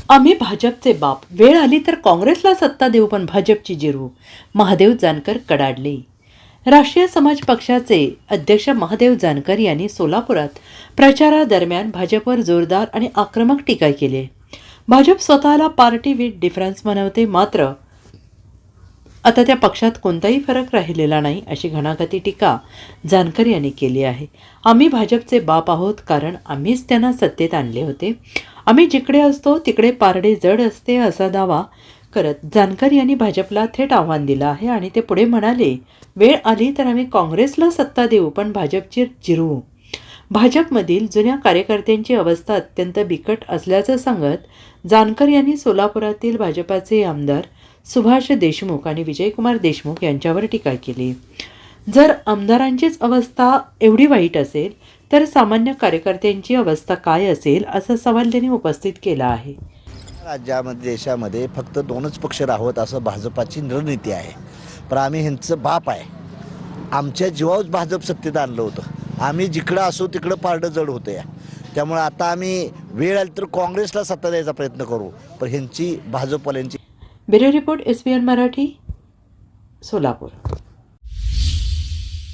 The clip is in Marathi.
आम्ही भाजपचे बाप, वेळ आली तर काँग्रेसला सत्ता देऊ पण भाजपची जिरवू, महादेव जानकर कडाडले. राष्ट्रीय समाज पक्षाचे अध्यक्ष महादेव जानकर यांनी सोलापुरात प्रचारादरम्यान भाजपवर जोरदार आणि आक्रमक टीका केली. भाजप स्वतःला पार्टी विथ डिफरन्स म्हणवते, मात्र आता त्या पक्षात कोणताही फरक राहिलेला नाही, अशी घणाघाती टीका जानकर यांनी केली आहे. आम्ही भाजपचे बाप आहोत कारण आम्हीच त्यांना सत्तेत आणले होते. आम्ही जिकडे असतो तिकडे पारडे जड असते, असा दावा करत जानकर यांनी भाजपला थेट आव्हान दिलं आहे. आणि ते पुढे म्हणाले, वेळ आली तर आम्ही काँग्रेसला सत्ता देऊ पण भाजपची जिरवू. भाजपमधील जुन्या कार्यकर्त्यांची अवस्था अत्यंत बिकट असल्याचं सांगत जानकर यांनी सोलापुरातील भाजपाचे आमदार सुभाष देशमुख आणि विजयकुमार देशमुख यांच्यावर टीका केली. जर आमदारांचीच अवस्था एवढी वाईट असेल तर सामान्य कार्यकर्त्यांची अवस्था काय असेल, असा सवाल त्यांनी उपस्थित केला आहे. राज्यामध्ये देशामध्ये फक्त दोनच पक्ष राहत असं भाजपाची रणनीती आहे. पण आम्ही ह्यांचं बाप आहे. आमच्या जीवावर भाजप सत्तेत आणलं होतं. आम्ही जिकडं असू तिकडं पारडं जड होतं या. त्यामुळे आता आम्ही वेळ आली तर काँग्रेसला सत्ता द्यायचा प्रयत्न करू, पण ह्यांची भाजपवाल्यांची. Bureau report SBN Marathi, Solapur.